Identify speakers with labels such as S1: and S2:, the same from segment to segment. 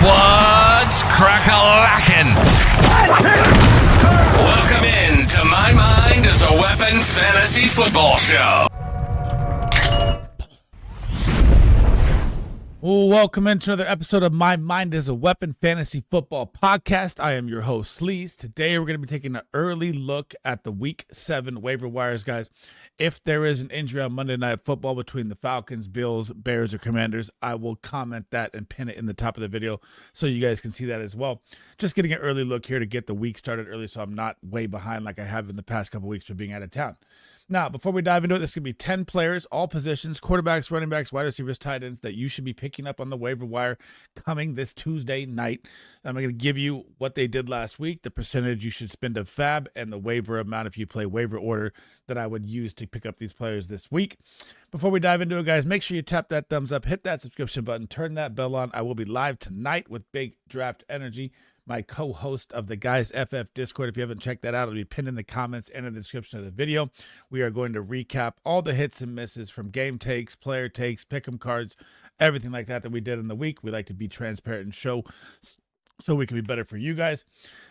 S1: What's Crack-A-LAckin? Welcome in to My Mind is a Weapon Fantasy Football Show.
S2: Welcome into another episode of My Mind is a Weapon Fantasy Football Podcast. I am your host, Sleaze. Today, we're going to be taking an early look at the Week 7 waiver wires, guys. If there is an injury on Monday Night Football between the Falcons, Bills, Bears, or Commanders, I will comment that and pin it in the top of the video so you guys can see that as well. Just getting an early look here to get the week started early so I'm not way behind like I have in the past couple weeks for being out of town. Now, before we dive into it, this is going to be 10 players, all positions, quarterbacks, running backs, wide receivers, tight ends that you should be picking up on the waiver wire coming this Tuesday night. I'm going to give you what they did last week, the percentage you should spend of fab, and the waiver amount if you play waiver order that I would use to pick up these players this week. Before we dive into it, guys, make sure you tap that thumbs up, hit that subscription button, turn that bell on. I will be live tonight with Big Draft Energy, my co-host of the Guys FF Discord. If you haven't checked that out, it'll be pinned in the comments and in the description of the video. We are going to recap all the hits and misses from game takes, player takes, pick'em cards, everything like that we did in the week. We like to be transparent and show so we can be better for you guys.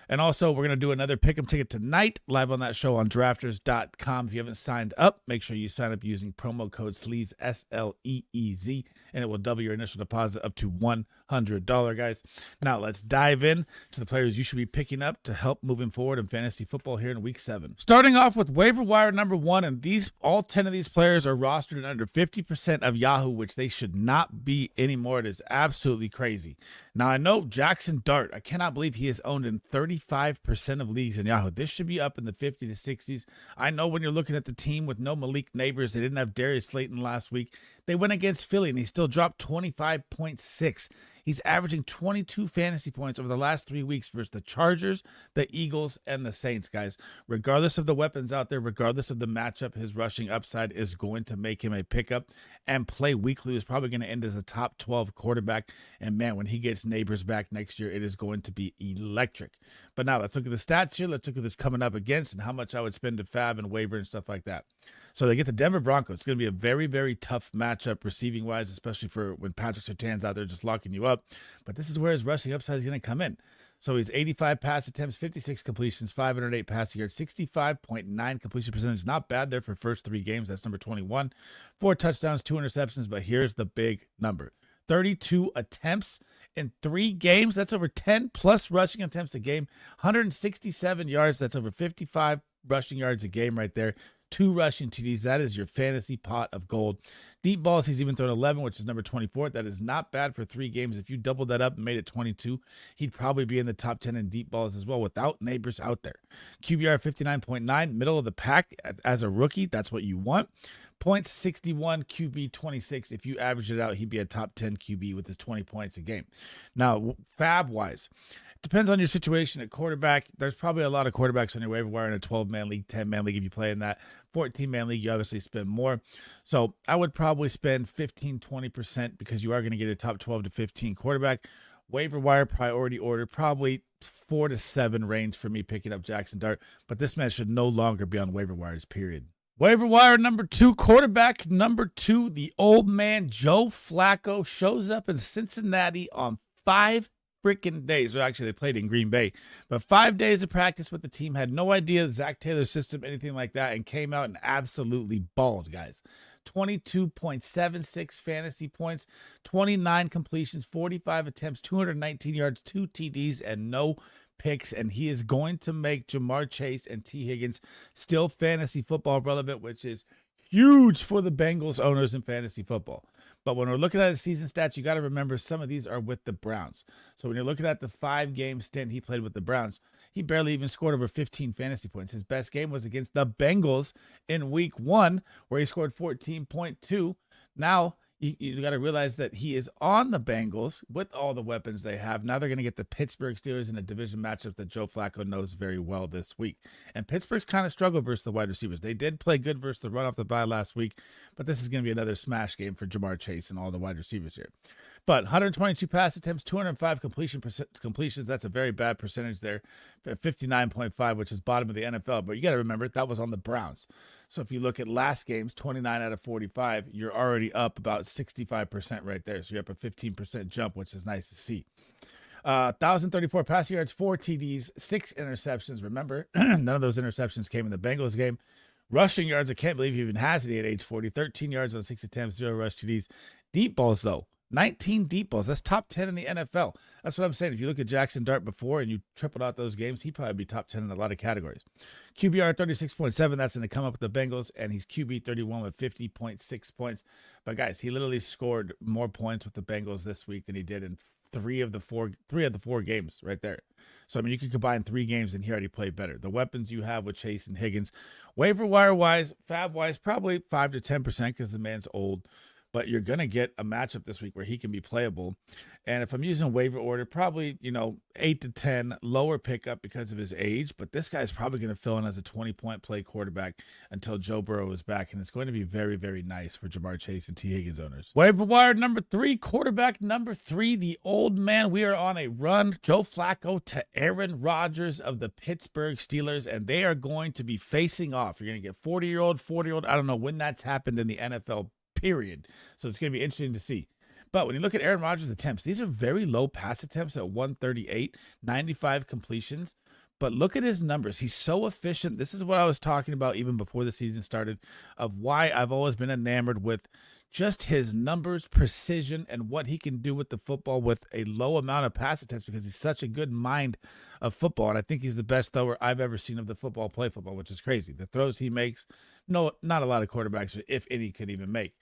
S2: And also, we're going to do another pick'em ticket tonight, live on that show on drafters.com. If you haven't signed up, make sure you sign up using promo code SLEAZE, SLEEZ, and it will double your initial deposit up to $100, guys. Now, let's dive in to the players you should be picking up to help moving forward in fantasy football here in Week 7. Starting off with waiver wire number 1, and all 10 of these players are rostered in under 50% of Yahoo, which they should not be anymore. It is absolutely crazy. Now, I know Jackson Dart, I cannot believe he is owned in 35% of leagues in Yahoo. This should be up in the 50 to 60s. I know when you're looking at the team with no Malik Neighbors, they didn't have Darius Slayton last week. They went against Philly, and he still dropped 25.6. He's averaging 22 fantasy points over the last 3 weeks versus the Chargers, the Eagles, and the Saints, guys. Regardless of the weapons out there, regardless of the matchup, his rushing upside is going to make him a pickup, and play weekly is probably going to end as a top 12 quarterback. And man, when he gets Neighbors back next year, it is going to be electric. But now let's look at the stats here. Let's look at this coming up against and how much I would spend to fab and waiver and stuff like that. So they get the Denver Broncos. It's going to be a very, very tough matchup receiving-wise, especially for when Patrick Surtain's out there just locking you up. But this is where his rushing upside is going to come in. So he's 85 pass attempts, 56 completions, 508 passing yards, 65.9 completion percentage. Not bad there for first 3 games. That's number 21. 4 touchdowns, 2 interceptions. But here's the big number. 32 attempts in 3 games. That's over 10 plus rushing attempts a game. 167 yards. That's over 55 rushing yards a game right there. 2 rushing TDs. That is your fantasy pot of gold. Deep balls, he's even thrown 11, which is number 24. That is not bad for 3 games. If you doubled that up and made it 22, he'd probably be in the top 10 in deep balls as well without Neighbors out there. QBR 59.9, middle of the pack as a rookie. That's what you want. Points 61, QB 26. If you average it out, he'd be a top 10 QB with his 20 points a game. Now, fab-wise, depends on your situation at quarterback. There's probably a lot of quarterbacks on your waiver wire in a 12-man league, 10-man league if you play in that. 14-man league, you obviously spend more. So I would probably spend 15, 20% because you are going to get a top 12 to 15 quarterback. Waiver wire priority order, probably 4 to 7 range for me picking up Jackson Dart. But this man should no longer be on waiver wires, period. Waiver wire number 2, quarterback number 2, the old man Joe Flacco shows up in Cincinnati on 5 freaking days. Well, actually, they played in Green Bay, but 5 days of practice with the team. Had no idea Zach Taylor's system, anything like that, and came out and absolutely balled, guys. 22.76 fantasy points, 29 completions, 45 attempts, 219 yards, 2 TDs, and no picks. And he is going to make Jamar Chase and T. Higgins still fantasy football relevant, which is huge for the Bengals owners in fantasy football. But when we're looking at his season stats, you got to remember some of these are with the Browns. So when you're looking at the 5-game stint he played with the Browns, he barely even scored over 15 fantasy points. His best game was against the Bengals in week 1, where he scored 14.2. Now, you got to realize that he is on the Bengals with all the weapons they have. Now they're going to get the Pittsburgh Steelers in a division matchup that Joe Flacco knows very well this week. And Pittsburgh's kind of struggled versus the wide receivers. They did play good versus the run off the bye last week, but this is going to be another smash game for Jamar Chase and all the wide receivers here. But 122 pass attempts, 205 completions. That's a very bad percentage there, 59.5, which is bottom of the NFL. But you got to remember, that was on the Browns. So if you look at last games, 29 out of 45, you're already up about 65% right there. So you're up a 15% jump, which is nice to see. 1,034 passing yards, 4 TDs, 6 interceptions. Remember, none of those interceptions came in the Bengals game. Rushing yards, I can't believe he even has it at age 40. 13 yards on 6 attempts, 0 rush TDs. Deep balls, though. 19 deep balls. That's top 10 in the NFL. That's what I'm saying. If you look at Jackson Dart before and you tripled out those games, he'd probably be top 10 in a lot of categories. QBR 36.7. That's going to come up with the Bengals, and he's QB 31 with 50.6 points. But guys, he literally scored more points with the Bengals this week than he did in three of the four games right there. So, I mean, you could combine 3 games and he already played better. The weapons you have with Chase and Higgins, waiver wire wise, fab wise, probably 5 to 10% because the man's old. But you're going to get a matchup this week where he can be playable. And if I'm using waiver order, probably, 8 to 10, lower pickup because of his age. But this guy's probably going to fill in as a 20-point play quarterback until Joe Burrow is back. And it's going to be very, very nice for Jamar Chase and T. Higgins owners. Waiver wire number 3, quarterback number 3, the old man. We are on a run. Joe Flacco to Aaron Rodgers of the Pittsburgh Steelers. And they are going to be facing off. You're going to get 40-year-old. I don't know when that's happened in the NFL period. So it's going to be interesting to see. But when you look at Aaron Rodgers' attempts, these are very low pass attempts at 138, 95 completions. But look at his numbers. He's so efficient. This is what I was talking about even before the season started, of why I've always been enamored with just his numbers, precision, and what he can do with the football with a low amount of pass attempts because he's such a good mind of football. And I think he's the best thrower I've ever seen of the football play football, which is crazy. The throws he makes, no, not a lot of quarterbacks, if any, could even make.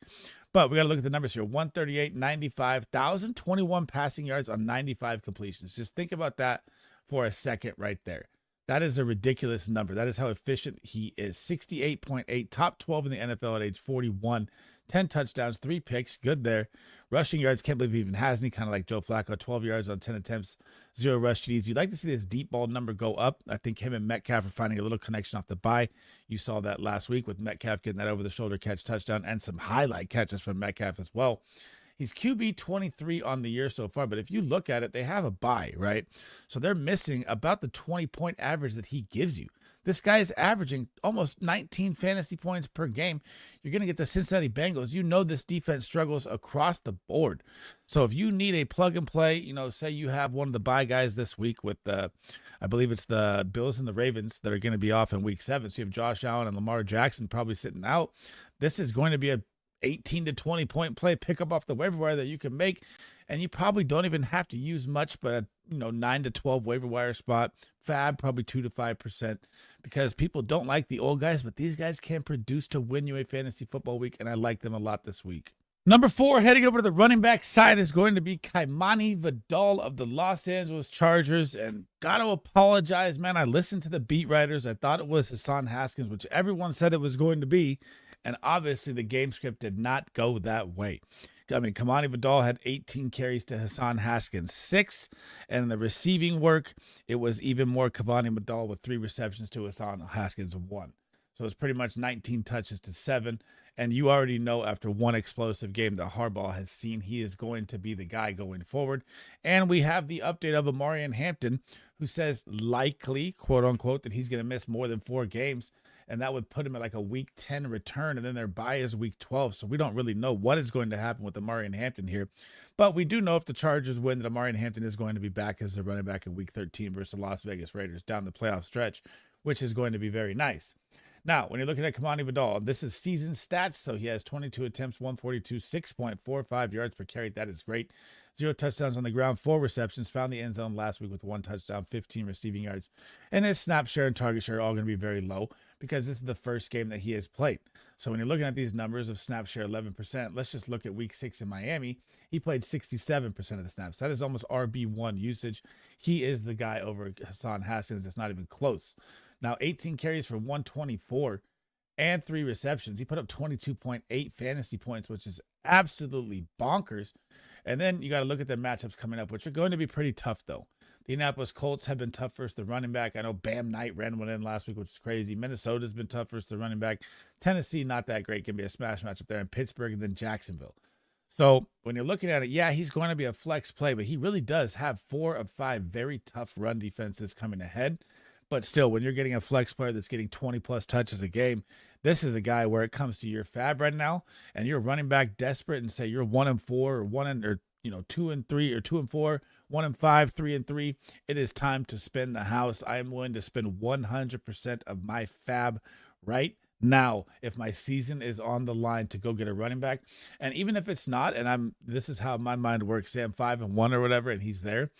S2: But we got to look at the numbers here. 138, 95, 1,021 passing yards on 95 completions. Just think about that for a second right there. That is a ridiculous number. That is how efficient he is. 68.8, top 12 in the NFL at age 41. 10 touchdowns, 3 picks, good there. Rushing yards, can't believe he even has any, kind of like Joe Flacco, 12 yards on 10 attempts, 0 rush TDs. You'd like to see this deep ball number go up. I think him and Metcalf are finding a little connection off the bye. You saw that last week with Metcalf getting that over-the-shoulder catch touchdown and some highlight catches from Metcalf as well. He's QB 23 on the year so far, but if you look at it, they have a bye, right? So they're missing about the 20-point average that he gives you. This guy is averaging almost 19 fantasy points per game. You're going to get the Cincinnati Bengals. You know this defense struggles across the board. So if you need a plug and play, say you have one of the bye guys this week with I believe it's the Bills and the Ravens that are going to be off in week 7. So you have Josh Allen and Lamar Jackson probably sitting out. This is going to be a 18 to 20 point play pickup off the waiver wire that you can make, and you probably don't even have to use much, but a 9 to 12 waiver wire spot. Fab probably 2 to 5%, because people don't like the old guys, but these guys can produce to win you a fantasy football week, and I like them a lot this week. Number 4, heading over to the running back side, is going to be Kaimani Vidal of the Los Angeles Chargers. And got to apologize, man. I listened to the beat writers. I thought it was Hassan Haskins, which everyone said it was going to be. And obviously the game script did not go that way. I mean, Kamani Vidal had 18 carries to Hassan Haskins 6. And in the receiving work, it was even more Kamani Vidal with 3 receptions to Hassan Haskins 1. So it's pretty much 19 touches to 7. And you already know after one explosive game that Harbaugh has seen he is going to be the guy going forward. And we have the update of Amari Hampton, who says likely, quote unquote, that he's going to miss more than 4 games. And that would put him at like a week 10 return, and then their bye is week 12. So we don't really know what is going to happen with Amari Hampton here. But we do know if the Chargers win that Amari Hampton is going to be back as the running back in week 13 versus the Las Vegas Raiders down the playoff stretch, which is going to be very nice. Now, when you're looking at Kamani Vidal, this is season stats. So he has 22 attempts, 142, 6.45 yards per carry. That is great. 0 touchdowns on the ground, 4 receptions, found the end zone last week with 1 touchdown, 15 receiving yards. And his snap share and target share are all going to be very low because this is the first game that he has played. So when you're looking at these numbers of snap share 11%, let's just look at week 6 in Miami. He played 67% of the snaps. That is almost RB1 usage. He is the guy over Hassan Haskins. It's not even close. Now, 18 carries for 124 and 3 receptions. He put up 22.8 fantasy points, which is absolutely bonkers. And then you got to look at the matchups coming up, which are going to be pretty tough, though. The Indianapolis Colts have been tough versus the running back. I know Bam Knight ran one in last week, which is crazy. Minnesota's been tough versus the running back. Tennessee, not that great. Can be a smash matchup there in Pittsburgh and then Jacksonville. So when you're looking at it, yeah, he's going to be a flex play, but he really does have 4 of 5 very tough run defenses coming ahead. But still, when you're getting a flex player that's getting 20-plus touches a game, this is a guy where it comes to your fab right now, and you're running back desperate and say you're 1-4 or 2-3 or 2-4, 1-5, 3-3. It is time to spin the house. I am willing to spend 100% of my fab right now if my season is on the line to go get a running back. And even if it's not, and this is how my mind works, say I'm 5-1 or whatever, and he's there,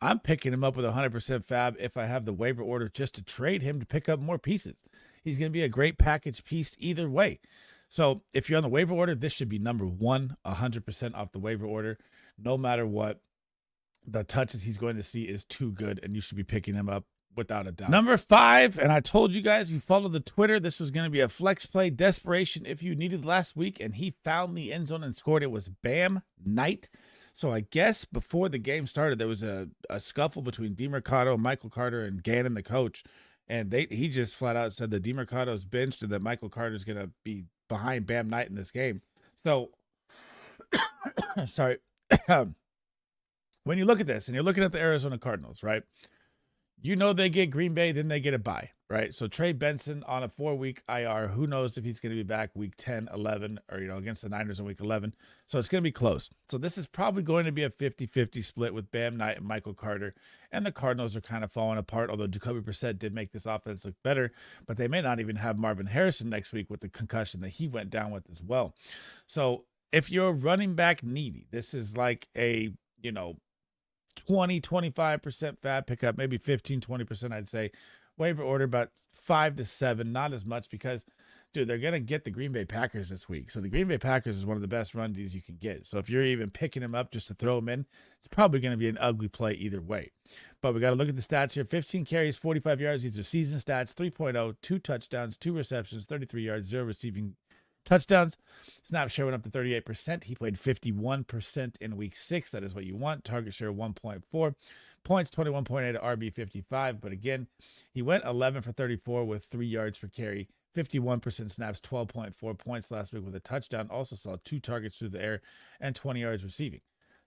S2: I'm picking him up with 100% fab if I have the waiver order just to trade him to pick up more pieces. He's going to be a great package piece either way. So if you're on the waiver order, this should be number one, 100% off the waiver order. No matter what, the touches he's going to see is too good, and you should be picking him up without a doubt. Number 5, and I told you guys, if you follow the Twitter, this was going to be a flex play desperation if you needed last week, and he found the end zone and scored. It was Bam Knight. So I guess before the game started, there was a scuffle between DeMercado, Michael Carter, and Gannon, the coach, and he just flat out said that DeMercado's benched and that Michael Carter's going to be behind Bam Knight in this game. So, sorry. When you look at this and you're looking at the Arizona Cardinals, right? You know they get Green Bay, then they get a bye, right? So Trey Benson on a 4-week IR. Who knows if he's going to be back week 10, 11, or, against the Niners in week 11. So it's going to be close. So this is probably going to be a 50-50 split with Bam Knight and Michael Carter. And the Cardinals are kind of falling apart, although Jacoby Brissett did make this offense look better. But they may not even have Marvin Harrison next week with the concussion that he went down with as well. So if you're running back needy, this is like a, 20-25% fab pickup, maybe 15-20%, I'd say. Waiver order about 5 to 7, not as much because, dude, they're going to get the Green Bay Packers this week. So the Green Bay Packers is one of the best run Ds you can get. So if you're even picking him up just to throw him in, it's probably going to be an ugly play either way. But we got to look at the stats here. 15 carries, 45 yards. These are season stats. 3.0, 2 touchdowns, 2 receptions, 33 yards, 0 receiving touchdowns. Snap share went up to 38%. He played 51% in week 6. That is what you want. Target share 1.4. Points 21.8 RB 55. But again, he went 11 for 34 with 3 yards per carry. 51% snaps, 12.4 points last week with a touchdown. Also saw 2 targets through the air and 20 yards receiving.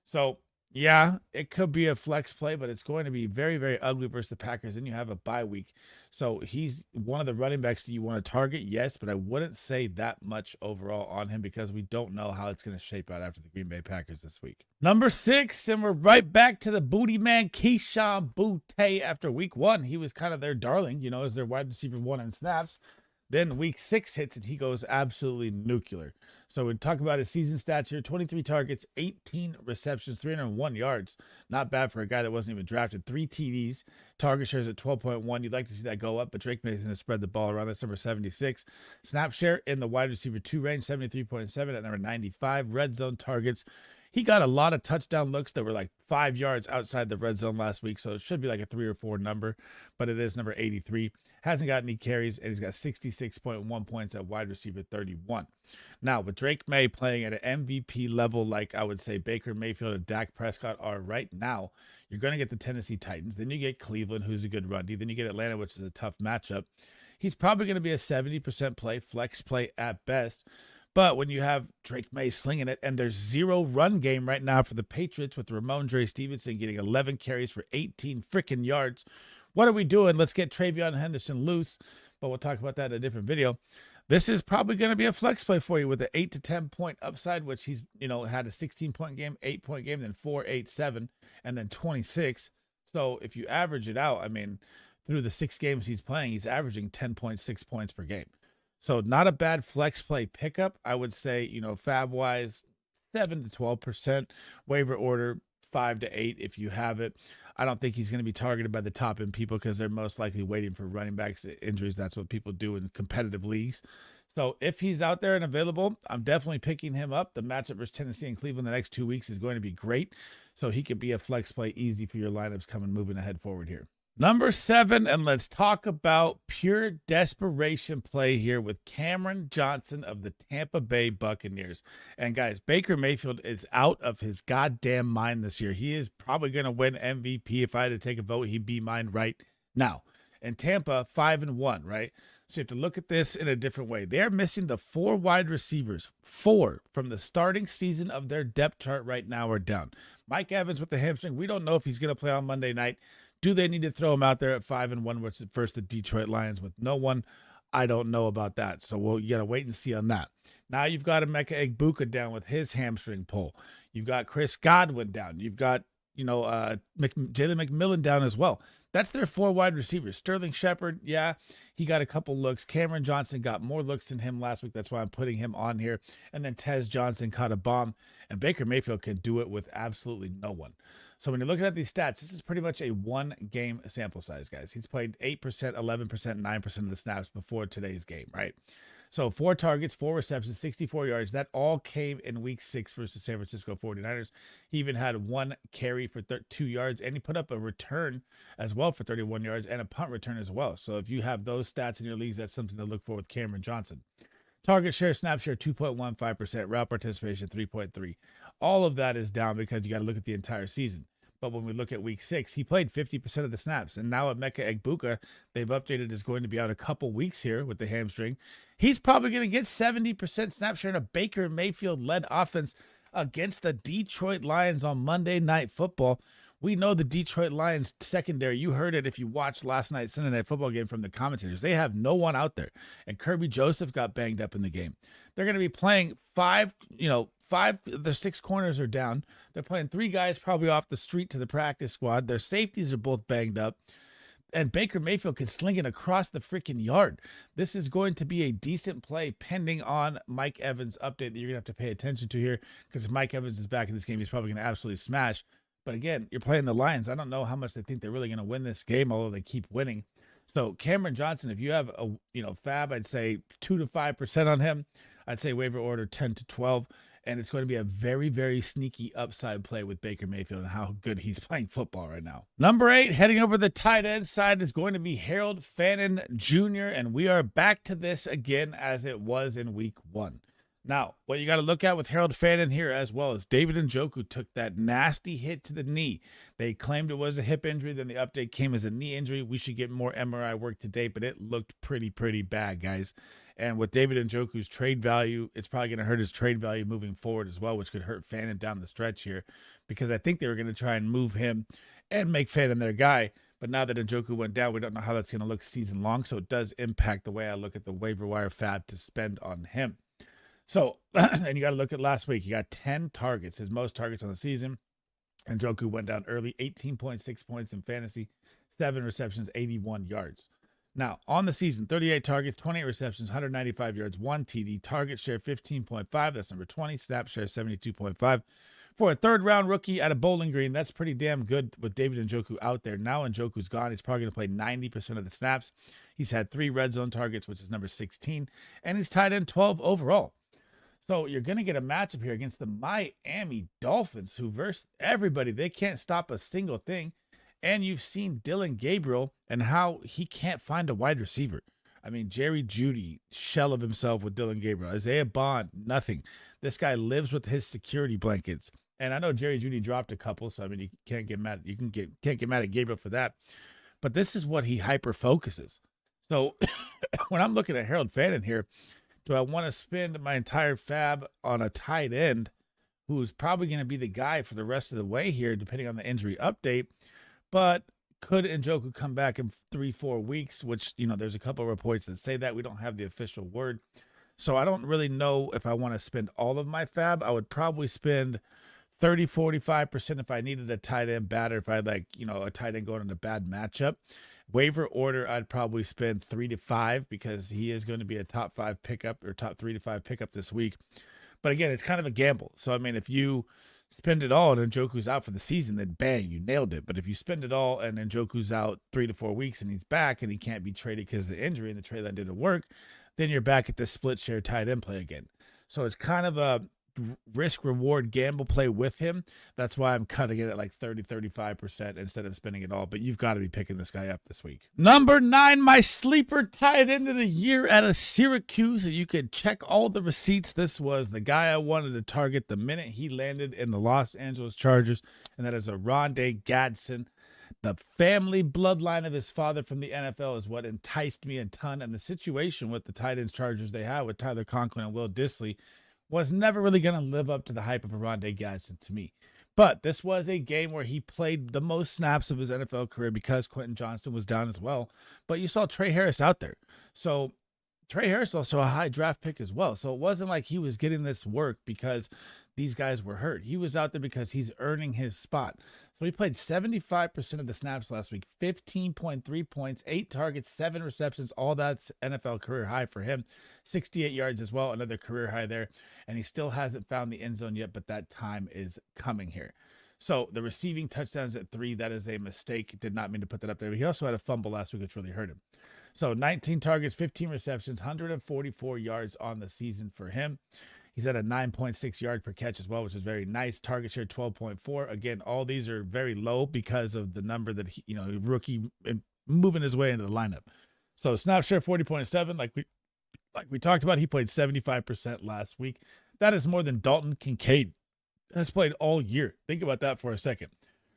S2: So yeah, it could be a flex play, but it's going to be very, very ugly versus the Packers. And you have a bye week. So he's one of the running backs that you want to target, yes, but I wouldn't say that much overall on him because we don't know how it's going to shape out after the Green Bay Packers this week. Number 6, and we're right back to the booty man, Keyshawn Boutte. After week 1, he was kind of their darling, as their wide receiver 1 in snaps. Then week 6 hits and he goes absolutely nuclear. So we talk about his season stats here. 23 targets, 18 receptions, 301 yards. Not bad for a guy that wasn't even drafted. 3 TDs. Target shares at 12.1. You'd like to see that go up, but Drake Mason has spread the ball around. That's number 76. Snap share in the wide receiver 2 range, 73.7 at number 95. Red zone targets. He got a lot of touchdown looks that were like 5 yards outside the red zone last week, so it should be like a 3 or 4 number, but it is number 83. Hasn't got any carries, and he's got 66.1 points at wide receiver 31. Now, with Drake May playing at an MVP level like I would say Baker Mayfield and Dak Prescott are right now, you're going to get the Tennessee Titans. Then you get Cleveland, who's a good run D. Then you get Atlanta, which is a tough matchup. He's probably going to be a 70% play, flex play at best. But when you have Drake May slinging it, and there's 0 run game right now for the Patriots with Ramondre Stevenson getting 11 carries for 18 freaking yards, what are we doing? Let's get Travion Henderson loose, but we'll talk about that in a different video. This is probably going to be a flex play for you with an 8 to 10 point upside, which he's had a 16-point game, 8-point game, then 4, 8, 7, and then 26. So if you average it out, through the 6 games he's playing, he's averaging 10.6 points per game. So not a bad flex play pickup. I would say, fab-wise, 7 to 12%. Waiver order, 5 to 8 if you have it. I don't think he's going to be targeted by the top-end people because they're most likely waiting for running backs injuries. That's what people do in competitive leagues. So if he's out there and available, I'm definitely picking him up. The matchup versus Tennessee and Cleveland the next 2 weeks is going to be great. So he could be a flex play easy for your lineups moving ahead forward here. Number 7, and let's talk about pure desperation play here with Cameron Johnson of the Tampa Bay Buccaneers. And guys, Baker Mayfield is out of his goddamn mind this year. He is probably going to win MVP. If I had to take a vote, he'd be mine right now. And Tampa, 5-1, right? So you have to look at this in a different way. They're missing the 4 wide receivers. 4 from the starting season of their depth chart right now are down. Mike Evans with the hamstring. We don't know if he's going to play on Monday night. Do they need to throw him out there at 5-1 versus the Detroit Lions with no one I don't know about that. So you got to wait and see on that. Now you've got Emeka Egbuka down with his hamstring pull. You've got Chris Godwin down. You've got, Jalen McMillan down as well. That's their 4 wide receivers. Sterling Shepard, yeah, he got a couple looks. Cameron Johnson got more looks than him last week. That's why I'm putting him on here. And then Tez Johnson caught a bomb. And Baker Mayfield can do it with absolutely no one. So when you're looking at these stats, this is pretty much a 1-game sample size, guys. He's played 8%, 11%, 9% of the snaps before today's game, right? So 4 targets, 4 receptions, 64 yards. That all came in week 6 versus San Francisco 49ers. He even had 1 carry for 2 yards, and he put up a return as well for 31 yards and a punt return as well. So if you have those stats in your leagues, that's something to look for with Cameron Johnson. Target share, snap share, 2.15%. Route participation, 3.3. All of that is down because you got to look at the entire season. But when we look at week 6, he played 50% of the snaps. And now Emeka Egbuka, they've updated, is going to be out a couple weeks here with the hamstring. He's probably going to get 70% snap share in a Baker Mayfield-led offense against the Detroit Lions on Monday Night Football. We know the Detroit Lions secondary. You heard it if you watched last night's Sunday Night Football game from the commentators. They have no one out there. And Kirby Joseph got banged up in the game. They're going to be playing 5 of the 6 corners are down. They're playing 3 guys probably off the street to the practice squad. Their safeties are both banged up. And Baker Mayfield can sling it across the freaking yard. This is going to be a decent play pending on Mike Evans' update that you're going to have to pay attention to here, because if Mike Evans is back in this game, he's probably going to absolutely smash. But again, you're playing the Lions. I don't know how much they think they're really going to win this game, although they keep winning. So Cameron Johnson, if you have a fab, I'd say 2 to 5% on him. I'd say waiver order 10 to 12. And it's going to be a very, very sneaky upside play with Baker Mayfield and how good he's playing football right now. Number 8, heading over the tight end side, is going to be Harold Fannin Jr. And we are back to this again as it was in week 1. Now, what you got to look at with Harold Fannin here as well is David Njoku took that nasty hit to the knee. They claimed it was a hip injury. Then the update came as a knee injury. We should get more MRI work today, but it looked pretty bad, guys. And with David Njoku's trade value, it's probably going to hurt his trade value moving forward as well, which could hurt Fannin down the stretch here, because I think they were going to try and move him and make Fannin their guy. But now that Njoku went down, we don't know how that's going to look season long, so it does impact the way I look at the waiver wire fab to spend on him. So, and you got to look at last week. He got 10 targets, his most targets on the season. And Njoku went down early, 18.6 points in fantasy, 7 receptions, 81 yards. Now, on the season, 38 targets, 28 receptions, 195 yards, 1 TD, target share 15.5. That's number 20. Snap share 72.5. For a third-round rookie at a Bowling Green, that's pretty damn good with David Njoku out there. Now Njoku's gone. He's probably going to play 90% of the snaps. He's had 3 red zone targets, which is number 16. And he's tied in 12 overall. So you're going to get a matchup here against the Miami Dolphins, who versus everybody, they can't stop a single thing. And you've seen Dylan Gabriel and how he can't find a wide receiver. I mean, Jerry Jeudy, shell of himself with Dylan Gabriel. Isaiah Bond, nothing. This guy lives with his security blankets. And I know Jerry Jeudy dropped a couple, so I mean, you can't get mad. Can't get mad at Gabriel for that. But this is what he hyper focuses. So when I'm looking at Harold Fannin here, do I want to spend my entire fab on a tight end who's probably going to be the guy for the rest of the way here, depending on the injury update? But could Njoku come back in 3-4 weeks, which, there's a couple of reports that say that. We don't have the official word. So I don't really know if I want to spend all of my fab. I would probably spend 30, 45% if I needed a tight end batter, if I had a tight end going in a bad matchup. Waiver order, I'd probably spend 3 to 5 because he is going to be a top 5 pickup or top 3 to 5 pickup this week. But again, it's kind of a gamble. So, I mean, if you spend it all and Njoku's out for the season, then bang, you nailed it. But if you spend it all and Njoku's out 3 to 4 weeks and he's back and he can't be traded because of the injury and the trade line didn't work, then you're back at the split share tight end play again. So it's kind of a risk reward gamble play with him. That's why I'm cutting it at 30-35% instead of spending it all. But you've got to be picking this guy up this week. Number 9, my sleeper tight end of the year out of Syracuse. And you could check all the receipts. This was the guy I wanted to target the minute he landed in the Los Angeles Chargers, and that is Rondé Gadsden. The family bloodline of his father from the NFL is what enticed me a ton. And the situation with the tight ends Chargers they have with Tyler Conklin and Will Dissly was never really going to live up to the hype of Rondé Gadsden to me. But this was a game where he played the most snaps of his NFL career because Quentin Johnston was down as well. But you saw Trey Harris out there. So Trey Harris also a high draft pick as well. So it wasn't like he was getting this work because these guys were hurt. He was out there because he's earning his spot. So he played 75% of the snaps last week, 15.3 points, 8 targets, 7 receptions. All that's NFL career high for him. 68 yards as well, another career high there. And he still hasn't found the end zone yet, but that time is coming here. So the receiving touchdowns at 3, that is a mistake. Did not mean to put that up there. But he also had a fumble last week, which really hurt him. So 19 targets, 15 receptions, 144 yards on the season for him. He's at a 9.6 yard per catch as well, which is very nice. Target share 12.4. Again, all these are very low because of the number that he, rookie and moving his way into the lineup. So snap share 40.7, like we talked about, he played 75% last week. That is more than Dalton Kincaid has played all year. Think about that for a second.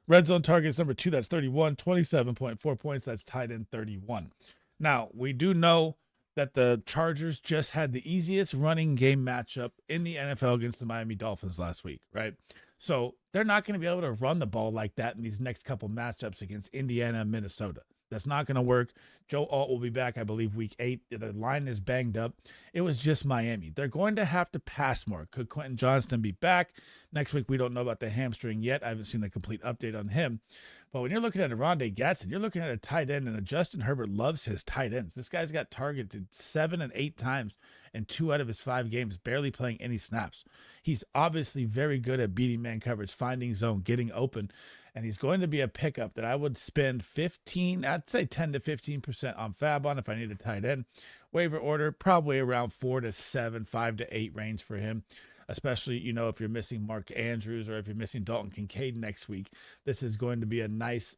S2: Red zone targets number 2, that's 31, 27.4 points. That's tight end 31. Now, we do know that the Chargers just had the easiest running game matchup in the NFL against the Miami Dolphins last week, right? So they're not going to be able to run the ball like that in these next couple matchups against Indiana and Minnesota. That's not going to work. Joe Alt will be back, I believe, week 8. The line is banged up. It was just Miami. They're going to have to pass more. Could Quentin Johnston be back? Next week, we don't know about the hamstring yet. I haven't seen the complete update on him. But when you're looking at a Rondé Gatson, you're looking at a tight end, and a Justin Herbert loves his tight ends. This guy's got targeted 7 and 8 times in 2 out of his 5 games, barely playing any snaps. He's obviously very good at beating man coverage, finding zone, getting open, and he's going to be a pickup that I would spend 10 to 15% on Fab on if I need a tight end. Waiver order, probably around 4 to 7, 5 to 8 range for him. Especially, if you're missing Mark Andrews or if you're missing Dalton Kincaid next week, this is going to be a nice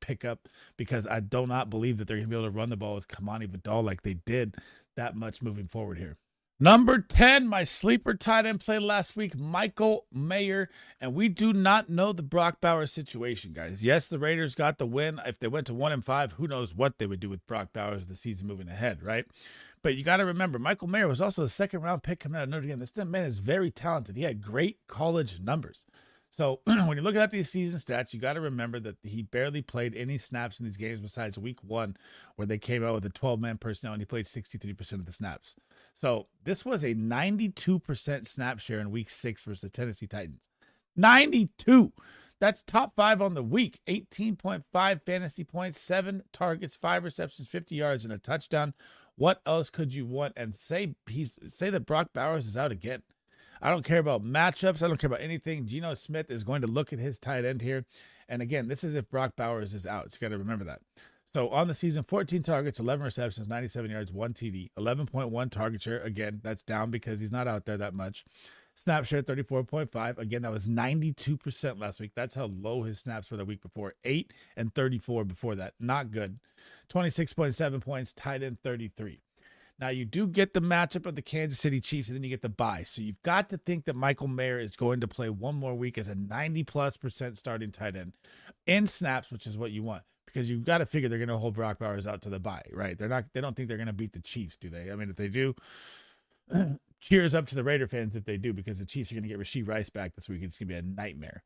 S2: pickup because I do not believe that they're going to be able to run the ball with Kamani Vidal like they did that much moving forward here. Number 10, my sleeper tight end played last week, Michael Mayer, and we do not know the Brock Bowers situation, guys. Yes, the Raiders got the win. If they went to 1-5, who knows what they would do with Brock Bowers the season moving ahead, right? But you got to remember, Michael Mayer was also a second-round pick coming out of Notre Dame. This man is very talented. He had great college numbers. So when you're looking at these season stats, you got to remember that he barely played any snaps in these games besides week 1, where they came out with a 12-man personnel, and he played 63% of the snaps. So this was a 92% snap share in week 6 versus the Tennessee Titans. 92. That's top 5 on the week. 18.5 fantasy points, 7 targets, 5 receptions, 50 yards, and a touchdown. What else could you want? And say that Brock Bowers is out again. I don't care about matchups. I don't care about anything. Geno Smith is going to look at his tight end here. And again, this is if Brock Bowers is out. So you got to remember that. So on the season, 14 targets, 11 receptions, 97 yards, 1 TD, 11.1 target share. Again, that's down because he's not out there that much. Snap share 34.5. Again, that was 92% last week. That's how low his snaps were the week before. 8 and 34 before that. Not good. 26.7 points, tight end 33. Now, you do get the matchup of the Kansas City Chiefs, and then you get the bye. So you've got to think that Michael Mayer is going to play one more week as a 90+% starting tight end in snaps, which is what you want. Because you've got to figure they're going to hold Brock Bowers out to the bye, right? They don't think they're going to beat the Chiefs, do they? I mean, if they do, cheers up to the Raider fans if they do, because the Chiefs are going to get Rashee Rice back this week. It's going to be a nightmare.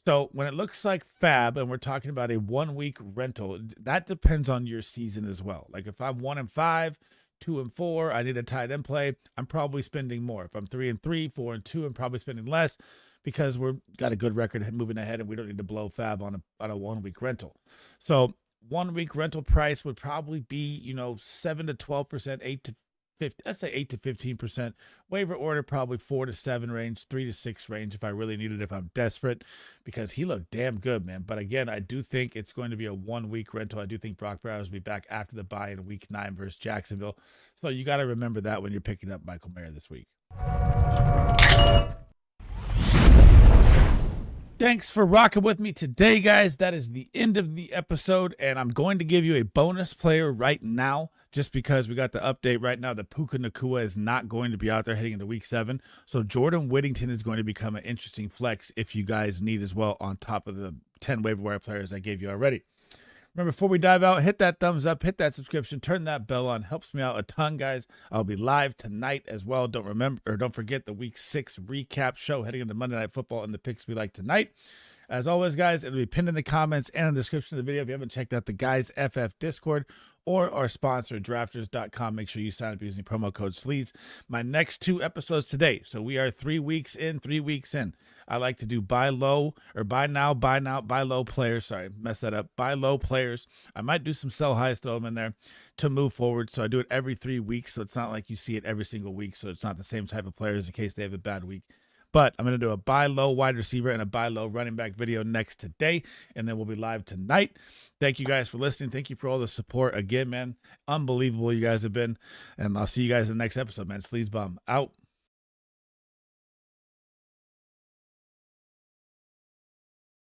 S2: So when it looks like Fab, and we're talking about a 1-week rental, that depends on your season as well. Like if I'm 1-5, 2-4, I need a tight end play, I'm probably spending more. If I'm 3-3, 4-2, I'm probably spending less because we've got a good record moving ahead and we don't need to blow Fab on a 1-week rental. So 1-week rental price would probably be, 7 to 12%, 8 to 15, let's say 8 to 15%. Waiver order, probably 4 to 7 range, 3 to 6 range if I really need it, if I'm desperate, because he looked damn good, man. But again, I do think it's going to be a 1-week rental. I do think Brock Bowers will be back after the bye in week 9 versus Jacksonville. So you got to remember that when you're picking up Michael Mayer this week. Thanks for rocking with me today, guys. That is the end of the episode, and I'm going to give you a bonus player right now just because we got the update right now that Puka Nacua is not going to be out there heading into week 7. So Jordan Whittington is going to become an interesting flex if you guys need as well, on top of the 10 waiver wire players I gave you already. Remember, before we dive out, hit that thumbs up, hit that subscription, turn that bell on. Helps me out a ton, guys. I'll be live tonight as well. Don't forget the week 6 recap show heading into Monday Night Football and the picks we like tonight. As always, guys, it'll be pinned in the comments and in the description of the video. If you haven't checked out the Guys FF Discord or our sponsor, drafters.com, make sure you sign up using promo code SLEEZE. My next 2 episodes today. So we are 3 weeks in. I like to do buy low or buy now, buy low players. Sorry, messed that up. Buy low players. I might do some sell highs, throw them in there to move forward. So I do it every 3 weeks. So it's not like you see it every single week. So it's not the same type of players in case they have a bad week. But I'm going to do a buy low wide receiver and a buy low running back video next today. And then we'll be live tonight. Thank you guys for listening. Thank you for all the support. Again, man, unbelievable you guys have been. And I'll see you guys in the next episode, man. Sleaze Bum out.